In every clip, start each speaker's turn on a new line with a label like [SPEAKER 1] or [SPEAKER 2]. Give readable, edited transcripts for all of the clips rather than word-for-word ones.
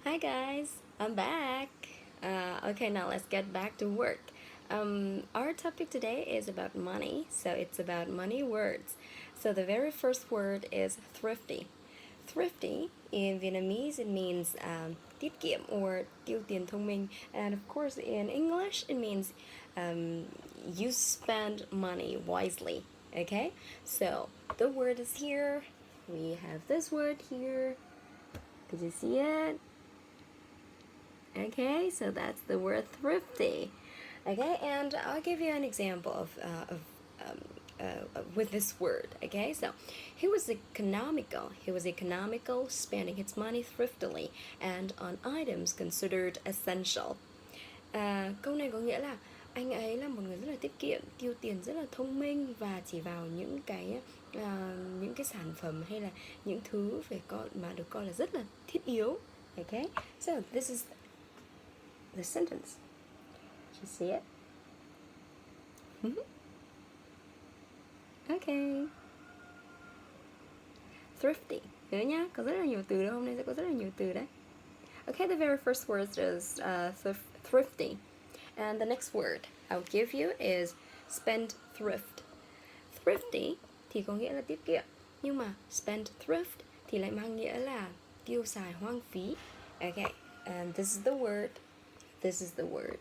[SPEAKER 1] Hi guys, I'm back. Okay, now let's get back to work. Our topic today is about money, so it's about money words. So the very first word is thrifty. Thrifty in Vietnamese it means tiết kiệm or tiêu tiền thông minh, and of course in English it means you spend money wisely. Okay, so the word is here. We have this word here. Did you see it? Okay, so that's the word thrifty. Okay, and I'll give you an example with this word. Okay, so he was economical. He was economical, spending his money thriftily and on items considered essential. Câu này có nghĩa là anh ấy là một người rất là tiết kiệm, tiêu tiền rất là thông minh và chỉ vào những cái sản phẩm hay là những thứ mà được coi là rất là thiết yếu. Okay, so this is the sentence. You see it? Okay. Thrifty. Nhớ nhá, có rất là nhiều từ đâu, hôm nay sẽ có rất là nhiều từ đấy. Okay, the very first word is thrifty. And the next word I'll give you is spendthrift. Thrifty thì có nghĩa là tiết kiệm, nhưng mà spendthrift thì lại mang nghĩa là tiêu xài hoang phí. Okay, and this is the word. This is the word.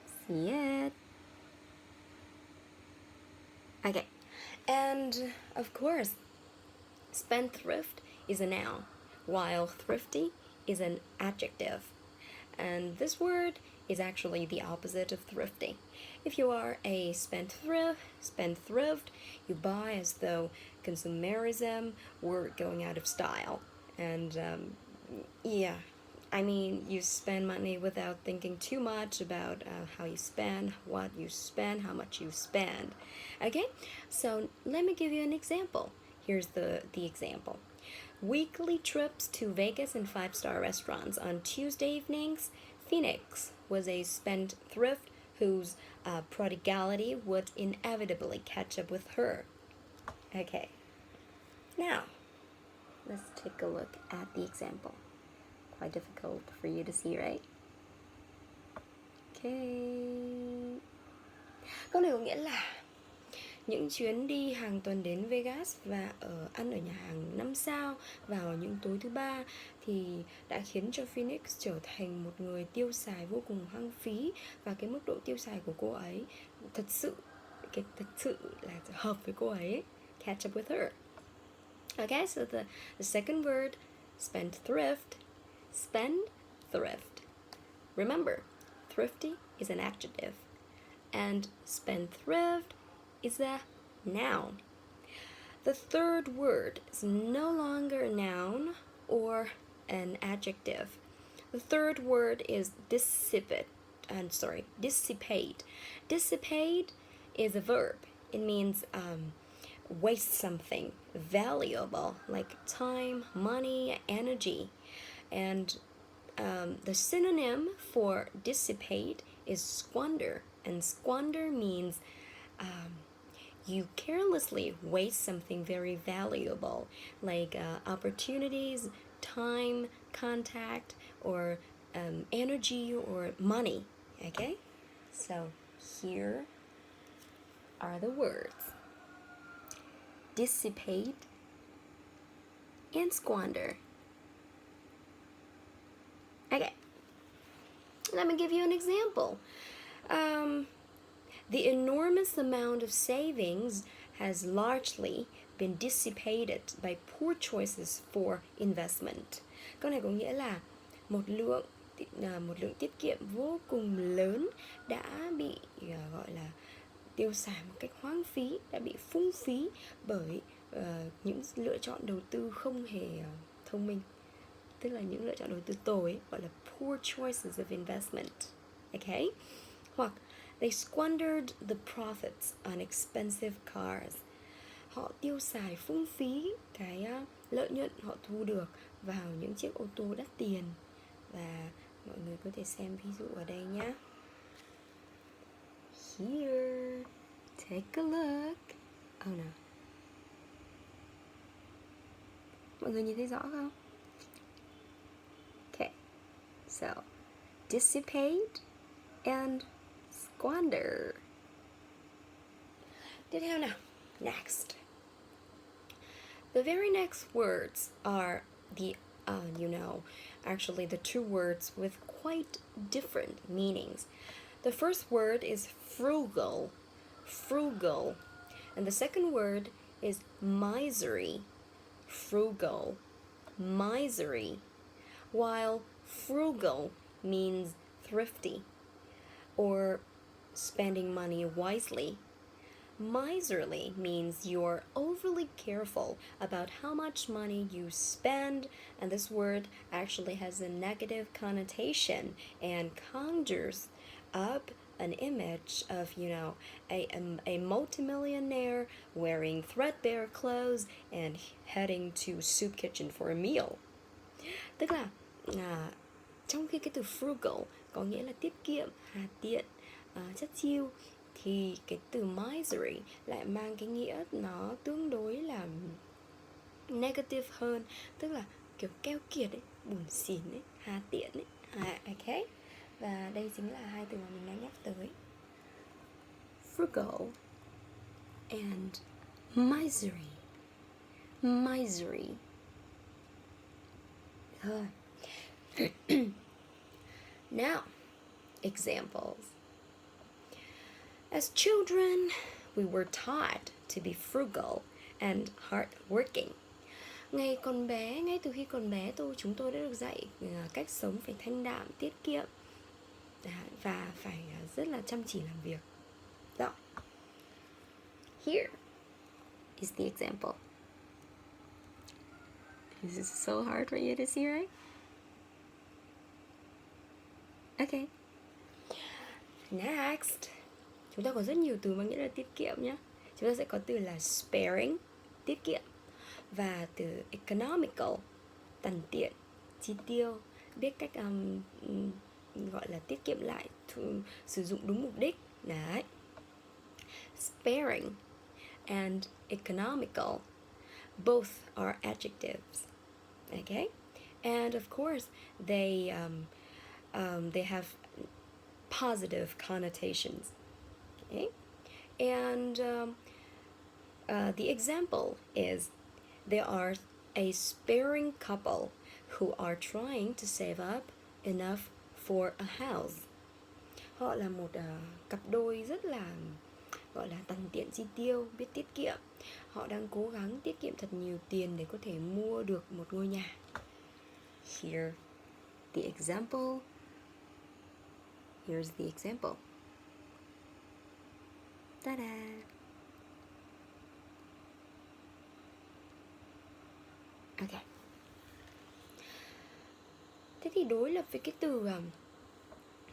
[SPEAKER 1] See it? Okay, and of course, spendthrift is a noun, while thrifty is an adjective. And this word is actually the opposite of thrifty. If you are a spendthrift, you buy as though consumerism were going out of style. And yeah, I mean, you spend money without thinking too much about how you spend, what you spend, how much you spend. Okay, so let me give you an example. Here's the example. Weekly trips to Vegas and 5-star restaurants on Tuesday evenings. Phoenix was a spendthrift whose prodigality would inevitably catch up with her. Okay, now let's take a look at the example. Quite difficult for you to see, right? Okay. Câu này có nghĩa là những chuyến đi hàng tuần đến Vegas và ăn ở nhà hàng 5 sao vào những tối thứ ba thì đã khiến cho Phoenix trở thành một người tiêu xài vô cùng hoang phí, và cái mức độ tiêu xài của cô ấy thật sự là hợp với cô ấy. Catch up with her. Okay, so the second word, spendthrift. Spendthrift. Remember, thrifty is an adjective and spendthrift is a noun. The third word is no longer a noun or an adjective. The third word is dissipate. Dissipate is a verb. It means waste something valuable like time, money, energy. And the synonym for dissipate is squander. And squander means you carelessly waste something very valuable, like opportunities, time, contact, or energy or money. Okay? So here are the words: dissipate and squander. Okay, let me give you an example. The enormous amount of savings has largely been dissipated by poor choices for investment. Câu này có nghĩa là một lượng tiết kiệm vô cùng lớn đã bị gọi là tiêu xài một cách hoang phí, đã bị phung phí bởi những lựa chọn đầu tư không hề thông minh. Tức là những lựa chọn đầu tư tồi, gọi là poor choices of investment. Okay? Hoặc they squandered the profits on expensive cars. Họ tiêu xài phung phí cái lợi nhuận họ thu được vào những chiếc ô tô đắt tiền. Và mọi người có thể xem ví dụ ở đây nhé. Here, take a look. Oh no. Mọi người nhìn thấy rõ không? So, dissipate and squander. Tiếp theo nào. Next. The very next words are actually the two words with quite different meanings. The first word is frugal, frugal, and the second word is misery, frugal, misery, while frugal means thrifty or spending money wisely. Miserly means you're overly careful about how much money you spend, and this word actually has a negative connotation and conjures up an image of, a multimillionaire wearing threadbare clothes and heading to soup kitchen for a meal. Tức là trong khi cái từ frugal có nghĩa là tiết kiệm, hà tiện, chất chiêu, thì cái từ misery lại mang cái nghĩa nó tương đối là negative hơn, tức là kiểu keo kiệt ấy, bủn xỉn ấy, hà tiện ấy. Okay? Và đây chính là hai từ mà mình đang nhắc tới. Frugal and misery. Misery. Now, examples. As children, we were taught to be frugal and hardworking. Ngay từ khi còn bé chúng tôi đã được dạy cách sống phải thanh đạm, tiết kiệm và phải rất là chăm chỉ làm việc. Rồi. Here is the example. This is so hard for you to see, right? Okay. Next. Chúng ta có rất nhiều từ mang nghĩa là tiết kiệm nhé. Chúng ta sẽ có từ là sparing, tiết kiệm, và từ economical, tằn tiện, chi tiêu, biết cách gọi là tiết kiệm lại, sử dụng đúng mục đích. Đấy. Sparing and economical, both are adjectives. Okay? And of course, they have positive connotations. Okay? And the example is there are a sparing couple who are trying to save up enough for a house. Họ là một cặp đôi rất là gọi là tằn tiện chi tiêu, biết tiết kiệm. Họ đang cố gắng tiết kiệm thật nhiều tiền để có thể mua được một ngôi nhà. Here the example. Here's the example. Ta-da! Okay. Thế thì đối lập với cái từ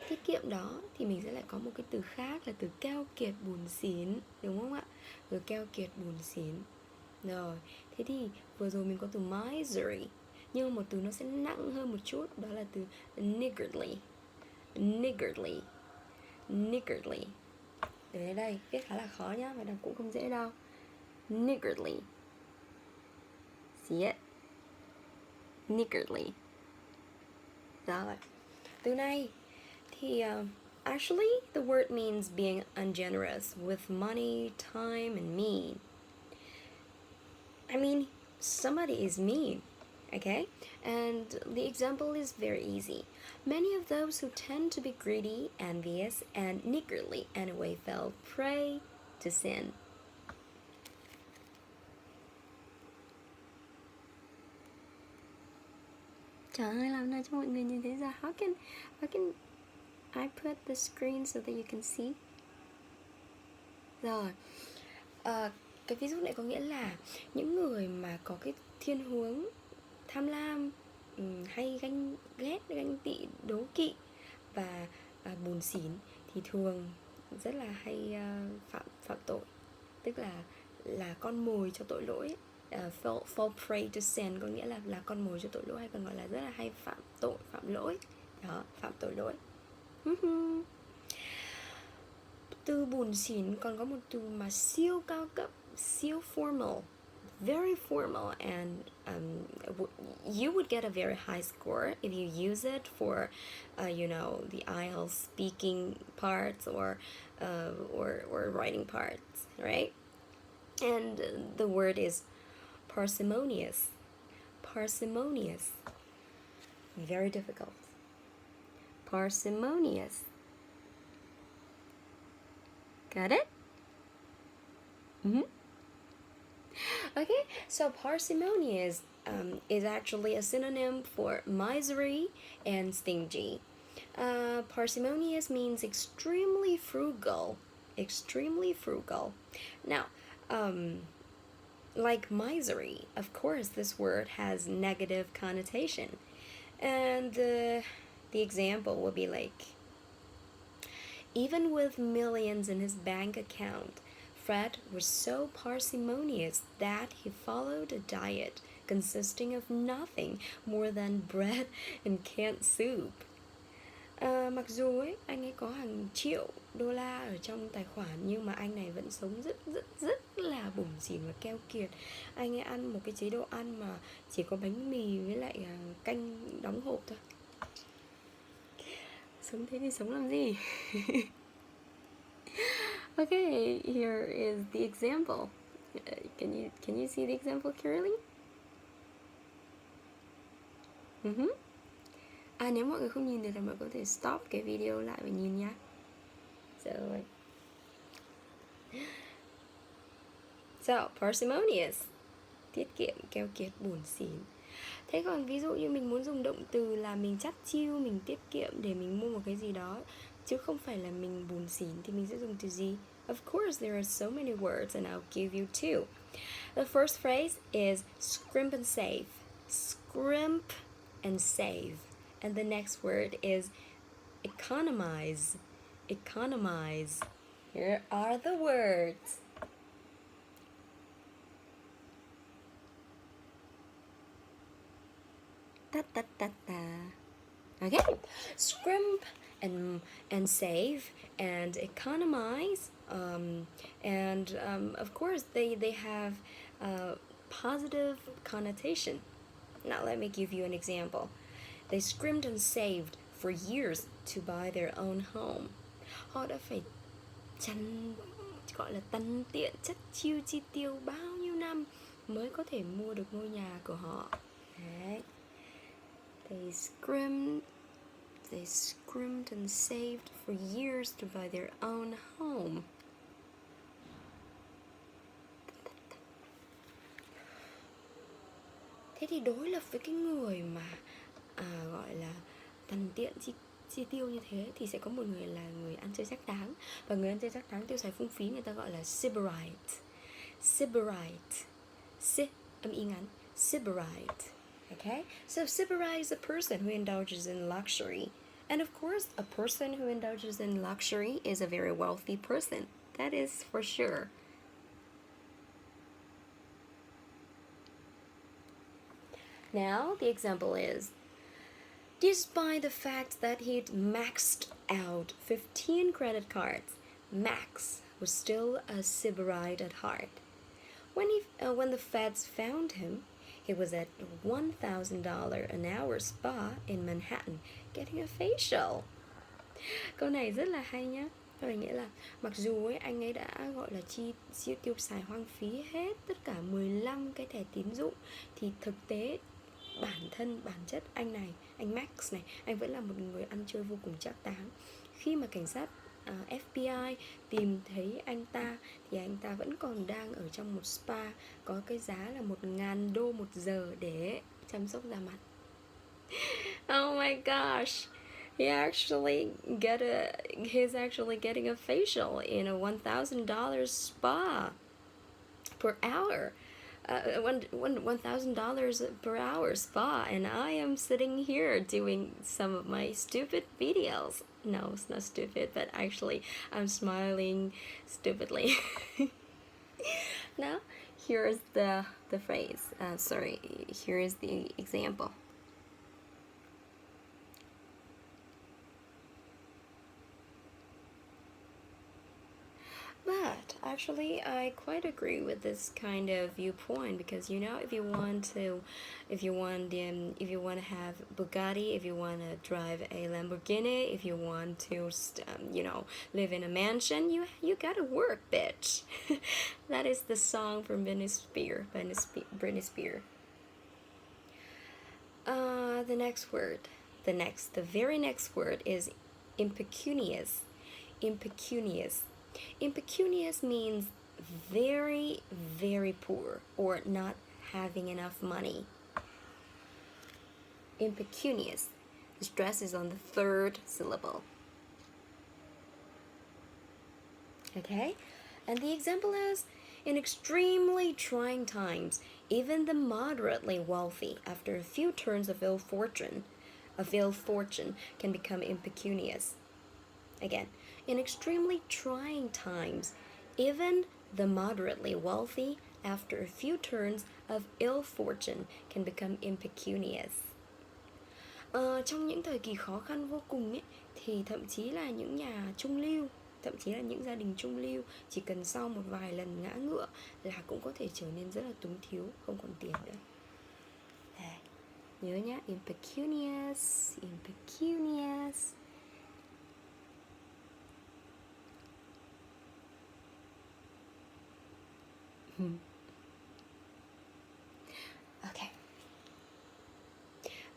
[SPEAKER 1] tiết kiệm đó thì mình sẽ lại có một cái từ khác là từ keo kiệt bủn xỉn, đúng không ạ? Từ keo kiệt bủn xỉn. Rồi, thế thì vừa rồi mình có từ misery, nhưng một từ nó sẽ nặng hơn một chút, đó là từ niggardly. Niggardly. Niggardly. Để đây, viết khá là khó nhá, và đọc cũng không dễ đâu. Niggardly. See it? Niggardly. Rồi. Từ này thì actually the word means being ungenerous with money, time, and mean. I mean, somebody is mean, okay? And the example is very easy. Many of those who tend to be greedy, envious, and niggardly anyway fell prey to sin. Trời ơi, làm nào cho mọi người nhìn thấy ra? How can I put the screen so that you can see? Rồi, cái ví dụ này có nghĩa là những người mà có cái thiên hướng tham lam, hay ganh ghét, ganh tị, đố kỵ và buồn xỉn thì thường rất là hay phạm tội, tức là con mồi cho tội lỗi. Fall prey to sin có nghĩa là con mồi cho tội lỗi, hay còn gọi là rất là hay phạm tội, phạm lỗi. Đó, phạm tội lỗi. Từ buồn xỉn còn có một từ mà siêu cao cấp, siêu formal, very formal, and you would get a very high score if you use it for, the IELTS speaking parts or writing parts, right? And the word is parsimonious. Parsimonious. Very difficult. Parsimonious. Got it? Okay, so parsimonious is actually a synonym for miserly and stingy. Parsimonious means extremely frugal. Extremely frugal. Now, like misery, of course, this word has negative connotation. And the example would be like, even with millions in his bank account, Fred was so parsimonious that he followed a diet consisting of nothing more than bread and canned soup. Mặc dù ấy, anh ấy có hàng triệu đô la ở trong tài khoản, nhưng mà anh này vẫn sống rất là bủn xỉn và keo kiệt. Anh ấy ăn một cái chế độ ăn mà chỉ có bánh mì với lại canh đóng hộp thôi. Sống thế thì sống làm gì? Okay, here is the example. Can you see the example clearly? Nếu mọi người không nhìn được thì mọi người có thể stop cái video lại và nhìn nhá. So, parsimonious, tiết kiệm, keo kiệt, buồn xỉn. Thế còn ví dụ như mình muốn dùng động từ là mình chắt chiu, mình tiết kiệm để mình mua một cái gì đó, chứ không phải là mình buồn xỉn, thì mình sẽ dùng từ gì? Of course, there are so many words, and I'll give you two. The first phrase is scrimp and save. Scrimp and save. And the next word is economize. Economize. Here are the words. Da, da, da, da. Okay, scrimp and save and economize, and of course they have positive connotation. Now let me give you an example. They scrimped and saved for years to buy their own home. Họ đã phải gọi là tằn tiện, chất chiêu chi tiêu bao nhiêu năm mới có thể mua được ngôi nhà của họ. Đấy. They scrimped and saved for years to buy their own home. Thế thì đối lập với cái người mà gọi là tằn tiện chi tiêu như thế, thì sẽ có một người là người ăn chơi chắc đáng. Và người ăn chơi chắc đáng tiêu xài phung phí người ta gọi là sybarite. Sybarite. Âm y ngắn. Sybarite. Okay? So sybarite is a person who indulges in luxury. And of course, a person who indulges in luxury is a very wealthy person. That is for sure. Now, the example is, despite the fact that he'd maxed out 15 credit cards, Max was still a sybarite at heart. When the feds found him, he was at $1,000 an hour spa in Manhattan getting a facial. Câu này rất là hay nhá. Có nghĩa là mặc dù ấy, anh ấy đã gọi là chi tiêu xài hoang phí hết tất cả 15 cái thẻ tín dụng, thì thực tế bản chất anh Max này, anh vẫn là một người ăn chơi vô cùng trác táng. Khi mà cảnh sát FBI tìm thấy anh ta, thì anh ta vẫn còn đang ở trong một spa có cái giá là $1,000 một giờ để chăm sóc da mặt. Oh my gosh, he's actually getting a facial in a $1,000 spa per hour. $1,000 per hour spa, and I am sitting here doing some of my stupid videos. No, it's not stupid, but actually I'm smiling stupidly. Now, here's the phrase. Here is the example. But actually, I quite agree with this kind of viewpoint because if you want to, if you want to have Bugatti, if you want to drive a Lamborghini, if you want to, live in a mansion, you gotta work, bitch. That is the song from Britney Spears. The very next word is impecunious. Impecunious. Impecunious means very, very poor or not having enough money. Impecunious. The stress is on the third syllable. Okay? And the example is, in extremely trying times, even the moderately wealthy, after a few turns of ill fortune, can become impecunious. Again, in extremely trying times, even the moderately wealthy, after a few turns of ill fortune, can become impecunious. Trong những thời kỳ khó khăn vô cùng ấy, thì thậm chí là những nhà trung lưu, thậm chí là những gia đình trung lưu, chỉ cần sau một vài lần ngã ngựa là cũng có thể trở nên rất là túng thiếu, không còn tiền nữa. Đây, nhớ nhá, impecunious. Ok.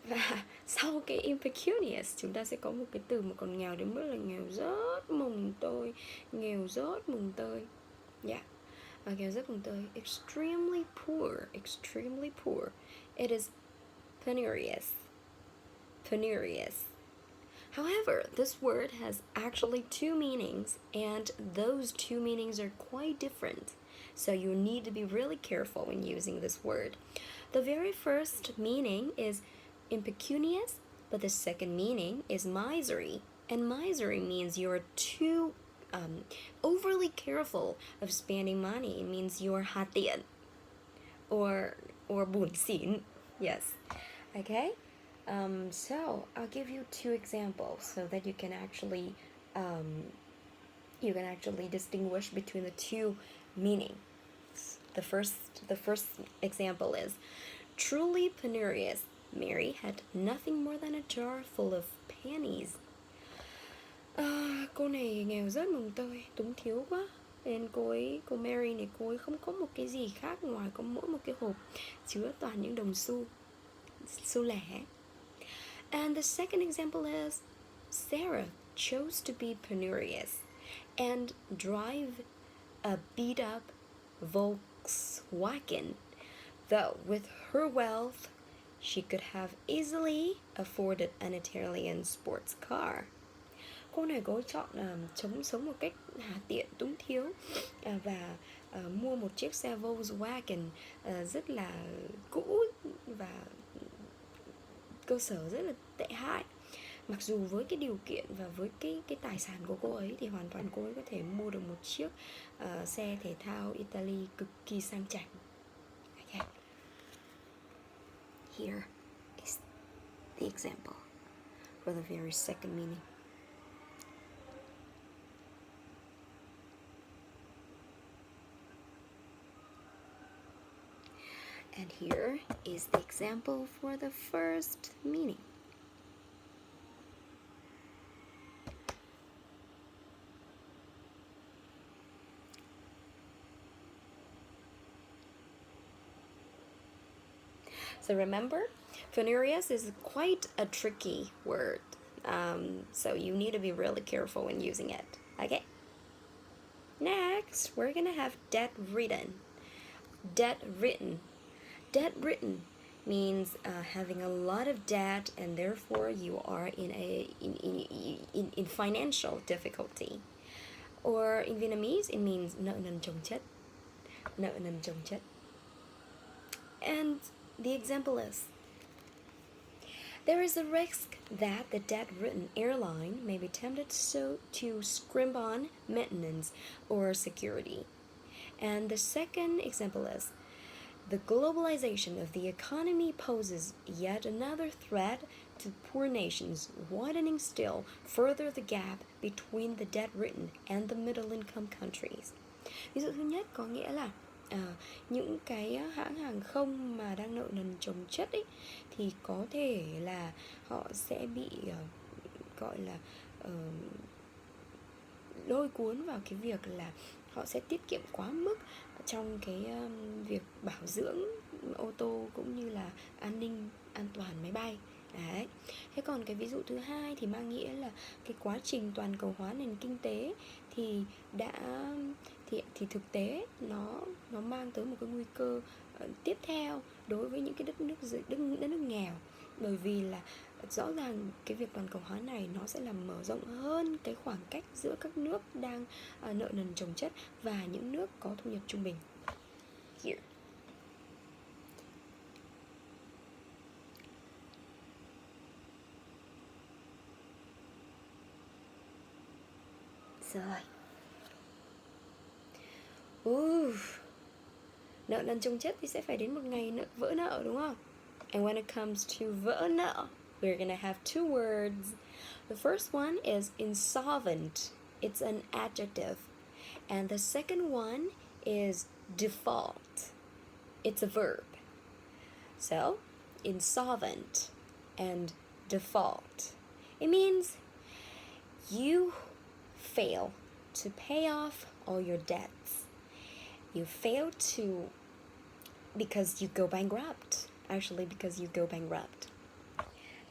[SPEAKER 1] Và sau cái impecunious, chúng ta sẽ có một cái từ mà còn nghèo đến mức là nghèo rớt mồng tơi. Nghèo rớt mồng tơi. Yeah. Nghèo rớt mồng tơi. Extremely poor. It is penurious. However, this word has actually two meanings, and those two meanings are quite different. So you need to be really careful when using this word. The very first meaning is impecunious, but the second meaning is misery. And misery means you're too overly careful of spending money. It means you're ha tiện or buồn xỉn. Yes. Okay? So I'll give you two examples so that you can actually distinguish between the two meanings. The first example is, truly penurious, Mary had nothing more than a jar full of panties. Cô này nghèo rớt mồng tơi, túng thiếu quá. Nên cô Mary này, cô ấy không có một cái gì khác ngoài có mỗi một cái hộp chứa toàn những đồng xu lẻ. And the second example is, Sarah chose to be penurious and drive a beat-up Volkswagen, though with her wealth she could have easily afforded an Italian sports car. Cô này có chọn sống một cách hà tiện, túng thiếu và mua một chiếc xe Volkswagen rất là cũ và cơ sở rất là tệ hại. Mặc dù với cái điều kiện và với cái tài sản của cô ấy thì hoàn toàn cô ấy có thể mua được một chiếc xe thể thao Italy cực kỳ sang chảnh. Okay. Here is the example for the very second meaning. And here is the example for the first meaning. So remember, penurious is quite a tricky word. So you need to be really careful when using it. Okay? Next, we're gonna have debt-ridden. Debt-ridden means having a lot of debt, and therefore you are in financial difficulty. Or in Vietnamese, it means nợ nần chồng chất. And the example is, there is a risk that the debt-ridden airline may be tempted to scrimp on maintenance or security. And the second example is, the globalization of the economy poses yet another threat to poor nations, widening still further the gap between the debt-ridden and the middle-income countries. Ví dụ thứ nhất có nghĩa là những cái hãng hàng không mà đang nợ nần chồng chất ấy, thì có thể là họ sẽ bị gọi là lôi cuốn vào cái việc là họ sẽ tiết kiệm quá mức trong cái việc bảo dưỡng ô tô cũng như là an ninh an toàn máy bay. Đấy. Thế còn cái ví dụ thứ hai thì mang nghĩa là cái quá trình toàn cầu hóa nền kinh tế thì thì thực tế nó mang tới một cái nguy cơ tiếp theo đối với những cái đất nước nghèo, bởi vì là rõ ràng cái việc toàn cầu hóa này nó sẽ làm mở rộng hơn cái khoảng cách giữa các nước đang nợ nần chồng chất và những nước có thu nhập trung bình. Here. Rồi. Nợ nần chồng chất thì sẽ phải đến một ngày vỡ nợ, đúng không? And when it comes to vỡ nợ, we're gonna have two words. The first one is insolvent. It's an adjective. And the second one is default. It's a verb. So, insolvent and default. It means you fail to pay off all your debts. You fail to because you go bankrupt. Actually, because you go bankrupt.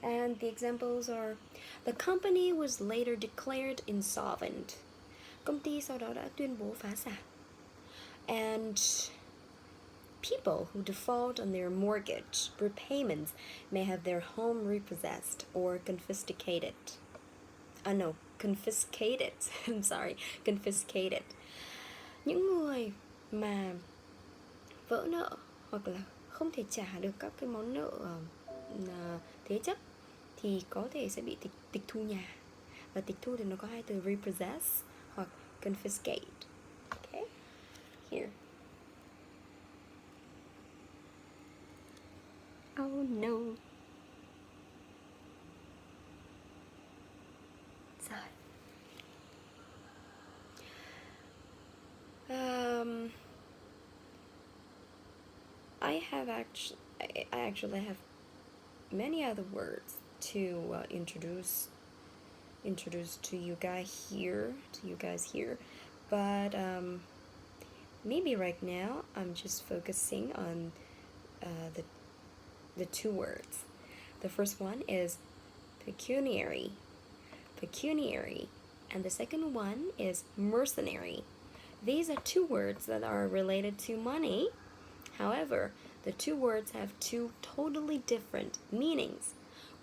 [SPEAKER 1] And the examples are: the company was later declared insolvent. Công ty sau đó đã tuyên bố phá sản. And people who default on their mortgage repayments may have their home repossessed or confiscated. No, confiscated. I'm sorry, confiscated. Những người mà vỡ nợ hoặc là không thể trả được các cái món nợ thế chấp thì có thể sẽ bị tịch thu nhà. Và tịch thu thì nó có hai từ repossess hoặc confiscate. Okay? Here. Oh no. Rồi. I actually have many other words to introduce to you guys here, but maybe right now I'm just focusing on the two words. The first one is pecuniary, and the second one is mercenary. These are two words that are related to money. However, the two words have two totally different meanings.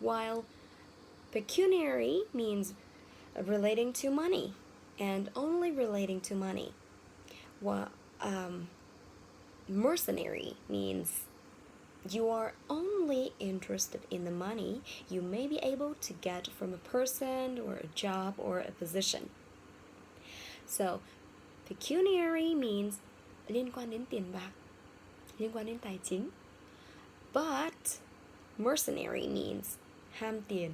[SPEAKER 1] While pecuniary means relating to money and only relating to money, while mercenary means you are only interested in the money you may be able to get from a person or a job or a position. So, pecuniary means liên quan đến tiền bạc, liên quan đến tài chính. But mercenary means ham tiền,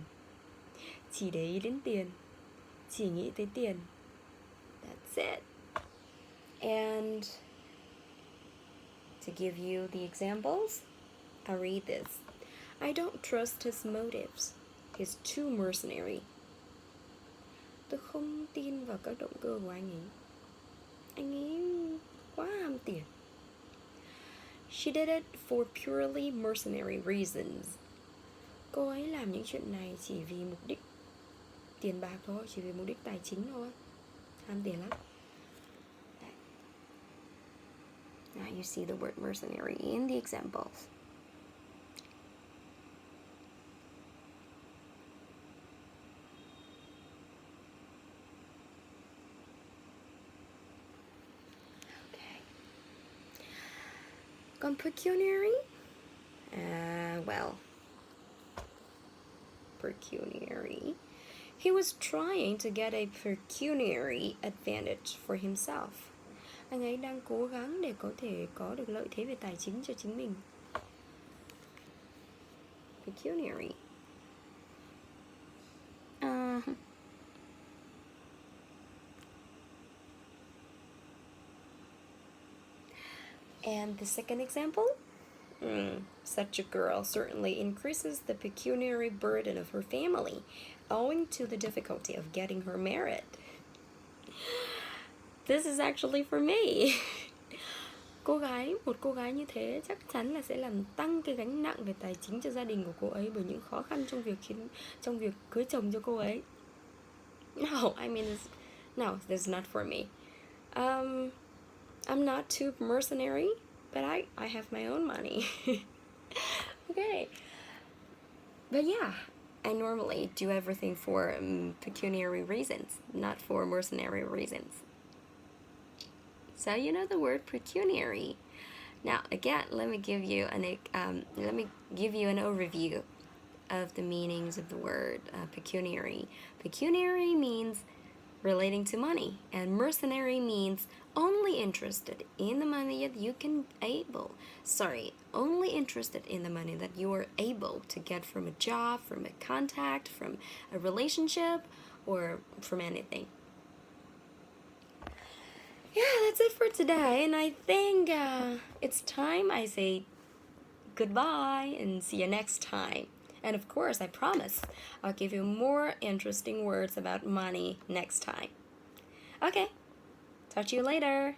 [SPEAKER 1] chỉ để ý đến tiền, chỉ nghĩ tới tiền. That's it. And to give you the examples, I'll read this. I don't trust his motives. He's too mercenary. Tôi không tin vào các động cơ của anh ấy. Anh ấy quá ham tiền. She did it for purely mercenary reasons. Cô ấy làm những chuyện này chỉ vì mục đích tiền bạc thôi, chỉ vì mục đích tài chính thôi. Ham tiền lắm. Now you see the word mercenary in the examples. Okay. Còn pecuniary? Pecuniary. He was trying to get a pecuniary advantage for himself. Anh ấy đang cố gắng để có thể có được lợi thế về tài chính cho chính mình. Pecuniary. And the second example? Such a girl certainly increases the pecuniary burden of her family owing to the difficulty of getting her married. This is actually for me. Một cô gái như thế chắc chắn là sẽ làm tăng cái gánh nặng về tài chính cho gia đình của cô ấy bởi những khó khăn trong việc cưới chồng cho cô ấy. No, I mean, no, this is not for me. I'm not too mercenary, but I have my own money. Okay. But yeah, I normally do everything for pecuniary reasons, not for mercenary reasons. So you know the word pecuniary. Now again, let me give you an overview of the meanings of the word pecuniary. Pecuniary means relating to money, and mercenary means only interested in the money that only interested in the money that you are able to get from a job, from a contact, from a relationship, or from anything. Yeah, that's it for today, and I think it's time I say goodbye and see you next time. And of course, I promise I'll give you more interesting words about money next time. Okay, talk to you later.